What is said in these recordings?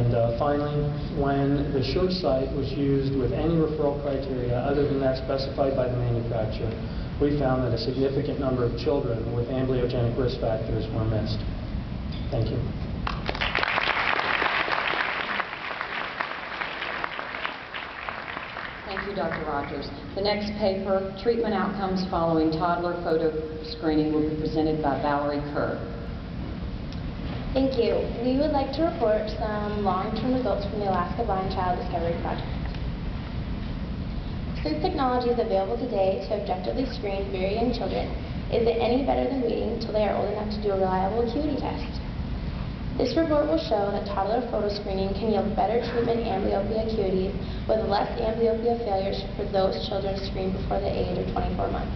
And finally, when the sure sight was used with any referral criteria other than that specified by the manufacturer, we found that a significant number of children with amblyogenic risk factors were missed. Thank you. Thank you, Dr. Rogers. The next paper, Treatment Outcomes Following Toddler Photo Screening, will be presented by Valerie, Kirk. Thank you. We would like to report some long-term results from the Alaska Blind Child Discovery Project. Since technology is available today to objectively screen very young children, is it any better than waiting until they are old enough to do a reliable acuity test? This report will show that toddler photo screening can yield better treatment amblyopia acuities with less amblyopia failures for those children screened before the age of 24 months.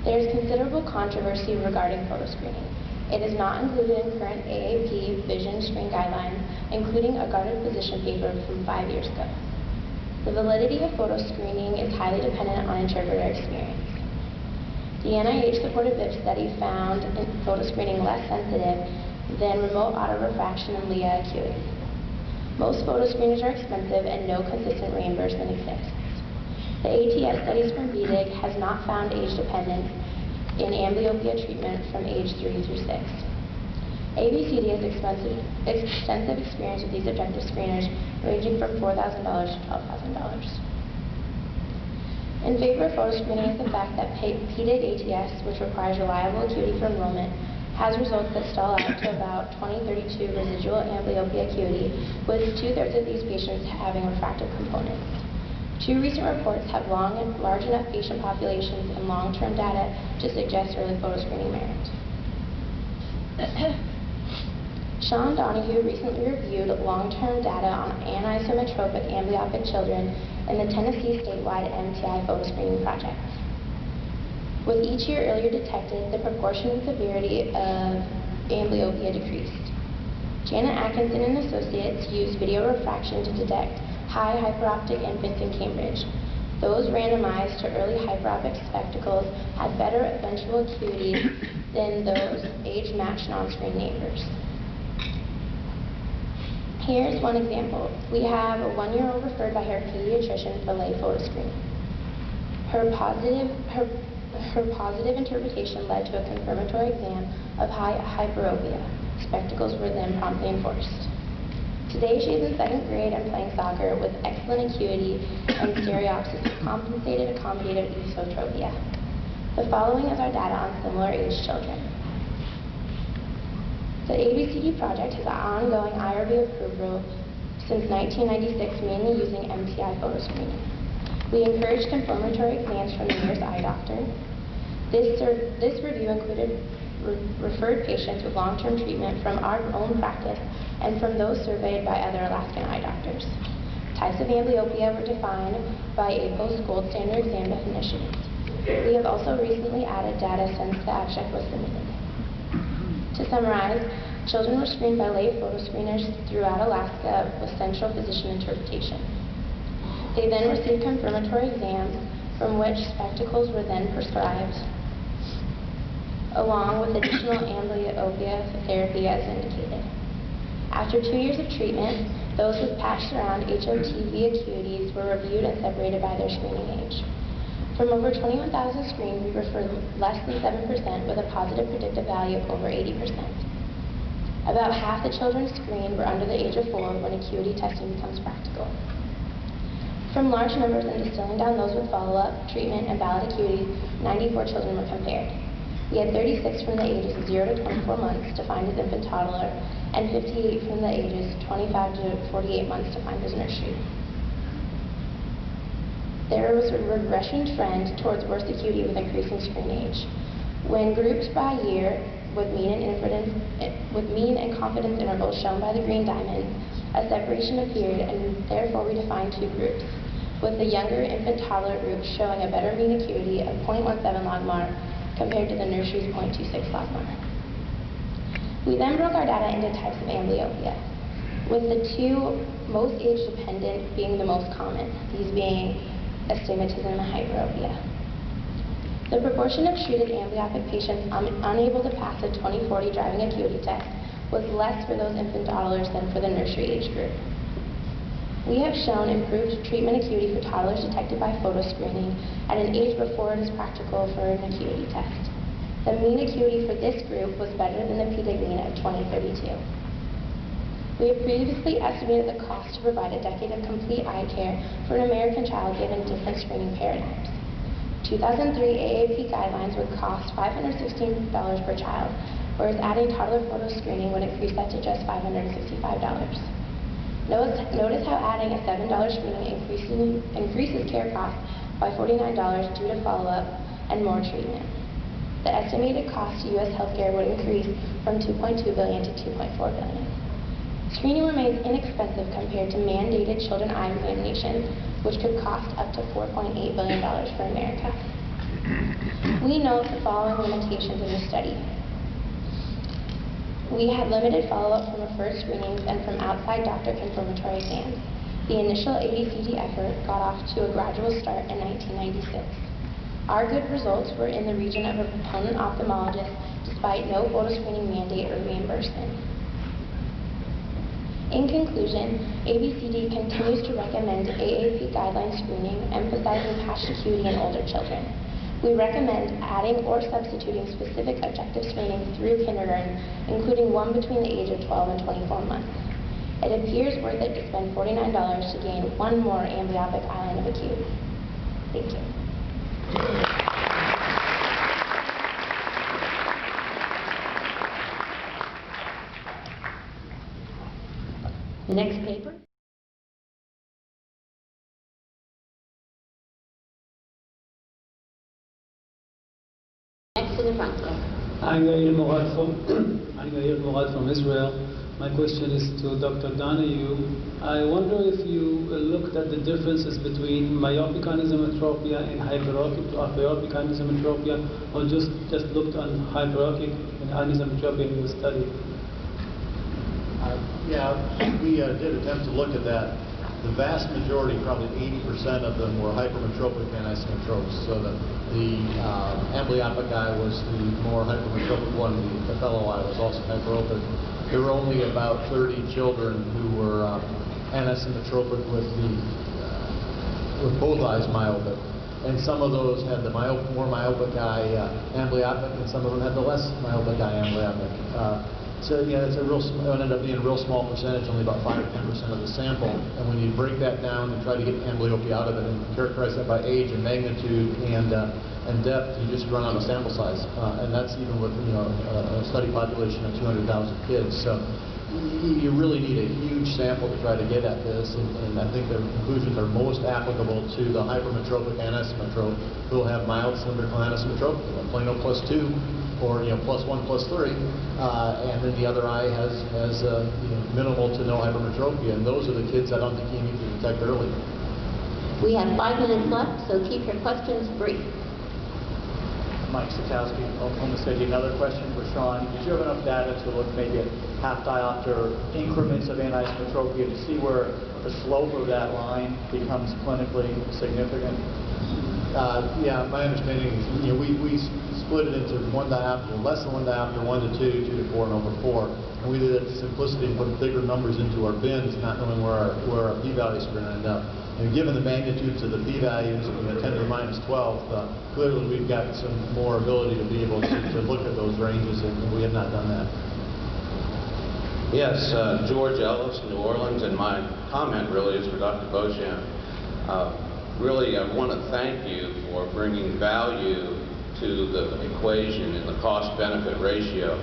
There is considerable controversy regarding photo screening. It is not included in current AAP vision screen guidelines, including a guarded position paper from 5 years ago. The validity of photo screening is highly dependent on interpreter experience. The NIH-supported VIP study found photo screening less sensitive than remote auto-refraction and LEA acuity. Most photo screeners are expensive and no consistent reimbursement exists. The ATS studies from BDIG has not found age dependence in amblyopia treatment from age 3 through 6. ABCD has extensive experience with these objective screeners ranging from $4,000 to $12,000. In favor of photo screening is the fact that PDIG ATS, which requires reliable acuity for enrollment, has results that stall out to about 2032 residual amblyopia acuity, with 2/3 of these patients having refractive components. 2 recent reports have large enough patient populations and long-term data to suggest early photo screening merit. Sean Donahue recently reviewed long-term data on anisometropic amblyopic children in the Tennessee statewide MTI photo screening project. With each year earlier detected, the proportion and severity of amblyopia decreased. Janet Atkinson and Associates used video refraction to detect high hyperoptic infants in Cambridge. Those randomized to early hyperopic spectacles had better eventual acuity than those age-matched non-screen neighbors. Here's one example. We have a 1-year-old referred by her pediatrician for lay photo screening. Her positive interpretation led to a confirmatory exam of high hyperopia. Spectacles were then promptly enforced. Today she is in 2nd grade and playing soccer with excellent acuity and stereopsis with compensated accommodative esotropia. The following is our data on similar aged children. The ABCD project has an ongoing IRB approval since 1996, mainly using MTI photo screening. We encourage confirmatory exams from the nearest eye doctor. This review included referred patients with long-term treatment from our own practice and from those surveyed by other Alaskan eye doctors. Types of amblyopia were defined by AAPOS gold standard exam definitions. We have also recently added data since the abstract was submitted. To summarize, children were screened by lay photo screeners throughout Alaska with central physician interpretation. They then received confirmatory exams from which spectacles were then prescribed, along with additional amblyopia therapy as indicated. After 2 years of treatment, those with patched around HOTV acuities were reviewed and separated by their screening age. From over 21,000 screened, we referred less than 7% with a positive predictive value of over 80%. About half the children screened were under the age of 4 when acuity testing becomes practical. From large numbers and distilling down those with follow-up, treatment, and valid acuity, 94 children were compared. We had 36 from the ages of 0 to 24 months defined as infant toddler, and 58 from the ages 25 to 48 months defined as nursery. There was a regression trend towards worse acuity with increasing screen age. When grouped by year with mean and confidence intervals shown by the green diamonds, a separation appeared, and therefore we defined 2 groups, with the younger infant toddler group showing a better mean acuity of 0.17 logmar compared to the nursery's 0.26 logmar. We then broke our data into types of amblyopia, with the 2 most age-dependent being the most common, these being astigmatism and hyperopia. The proportion of treated amblyopic patients unable to pass a 20/40 driving acuity test was less for those infant toddlers than for the nursery age group. We have shown improved treatment acuity for toddlers detected by photoscreening at an age before it is practical for an acuity test. The mean acuity for this group was better than the p-value mean of 2032. We have previously estimated the cost to provide a decade of complete eye care for an American child given different screening paradigms. 2003 AAP guidelines would cost $516 per child, whereas adding toddler photoscreening would increase that to just $565. Notice how adding a $7 screening increases care costs by $49 due to follow-up and more treatment. The estimated cost to U.S. healthcare would increase from $2.2 billion to $2.4 billion. Screening remains inexpensive compared to mandated children eye examinations, which could cost up to $4.8 billion for America. We note the following limitations in the study. We had limited follow-up from referred screenings and from outside doctor confirmatory exams. The initial ABCD effort got off to a gradual start in 1996. Our good results were in the region of a proponent ophthalmologist despite no photoscreening mandate or reimbursement. In conclusion, ABCD continues to recommend AAP guideline screening, emphasizing patch acuity in older children. We recommend adding or substituting specific objective screening through kindergarten, including one between the age of 12 and 24 months. It appears worth it to spend $49 to gain one more amblyopic island of acuity. Thank you. The next paper. Next to the front desk. I'm Yair Morad from Israel. My question is to Dr. Donahue. I wonder if you looked at the differences between myopic anisometropia and hyperopic anisometropia, or just looked on hyperopic anisometropia in the study. Yeah, we did attempt to look at that. The vast majority, probably 80% of them, were hypermetropic anisometropes. So the amblyopic eye was the more hypermetropic one. The fellow eye was also hyperopic. There were only about 30 children who were anisometropic with both eyes myopic, and some of those had the more myopic eye amblyopic, and some of them had the less myopic eye amblyopic. So yeah, it ended up being a real small percentage, only about 5 or 10% of the sample. And when you break that down and try to get amblyopia out of it and characterize that by age and magnitude and depth, you just run out of sample size. And that's even with a study population of 200,000 kids. So you really need a huge sample to try to get at this. And I think the conclusions are most applicable to the hypermetropic anisometrope who will have mild cylindrical anisometrope, plano +2. Or +1, +3, and then the other eye has minimal to no hypermetropia, and those are the kids I don't think you need to detect early. We have 5 minutes left, so keep your questions brief. Mike Sikowski, Oklahoma City. Another question for Sean. Did you have enough data to look maybe at half diopter increments of anisometropia to see where the slope of that line becomes clinically significant? Yeah, my understanding is we split it into 1 diopter, less than 1 diopter, 1 to 2, 2 to 4, and over 4. And we did it for simplicity and put bigger numbers into our bins, not knowing where our p-values are going to end up. And given the magnitudes of the p-values, 10 to the -12, clearly we've got some more ability to be able to look at those ranges, and we have not done that. Yes, George Ellis, New Orleans, and my comment really is for Dr. Beauchamp. Really, I want to thank you for bringing value to the equation in the cost-benefit ratio.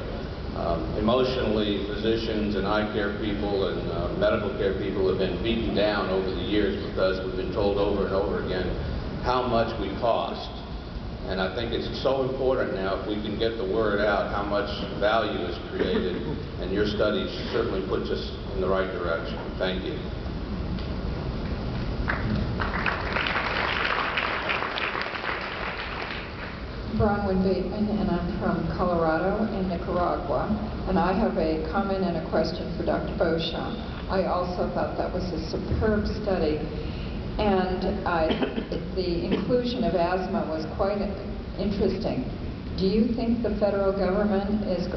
Emotionally, physicians and eye care people and medical care people have been beaten down over the years because we've been told over and over again how much we cost. And I think it's so important now if we can get the word out how much value is created, and your study certainly puts us in the right direction. Thank you. Bronwyn Bateman, and I'm from Colorado and Nicaragua, and I have a comment and a question for Dr. Beauchamp. I also thought that was a superb study, and the inclusion of asthma was quite interesting. Do you think the federal government is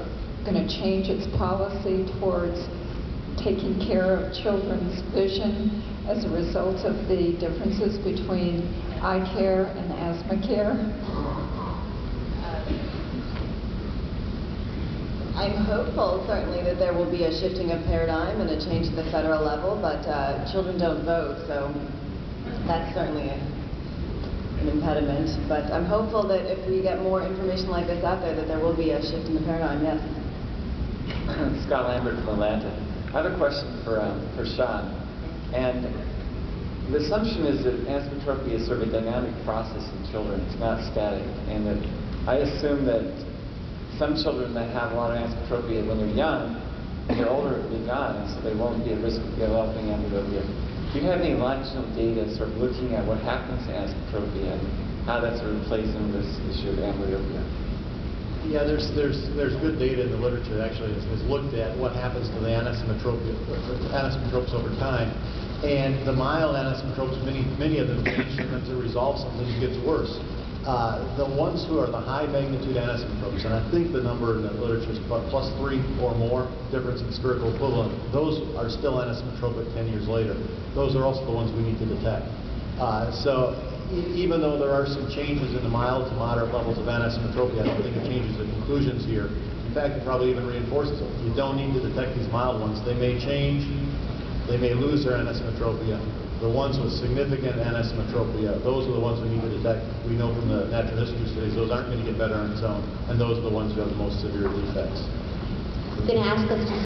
going to change its policy towards taking care of children's vision as a result of the differences between eye care and asthma care? I'm hopeful, certainly, that there will be a shifting of paradigm and a change at the federal level, but children don't vote, so that's certainly an impediment. But I'm hopeful that if we get more information like this out there, that there will be a shift in the paradigm, yes. Scott Lambert from Atlanta. I have a question for Sean. And the assumption is that anisotropy is sort of a dynamic process in children. It's not static. And that I assume that some children that have a lot of anisotropia when they're young, when they're older, it'll be gone, and so they won't be at risk of developing amblyopia. Do you have any longitudinal data sort of looking at what happens to anisotropia and how that sort of plays into this issue of amblyopia? Yeah, there's good data in the literature that actually has looked at what happens to the anisotropes over time. And the mild anisotropes, many of them change to resolve something that gets worse. The ones who are the high magnitude anisotropes, and I think the number in the literature is about +3 or more difference in spherical equivalent, those are still anisotropic 10 years later. Those are also the ones we need to detect. So even though there are some changes in the mild to moderate levels of anisotropia, I don't think it changes the conclusions here. In fact, it probably even reinforces it. You don't need to detect these mild ones. They may change, they may lose their anisotropia. The ones with significant anisotropia, those are the ones we need to detect. We know from the natural history studies those aren't going to get better on its own, and those are the ones who have the most severe defects. I'm going to ask us to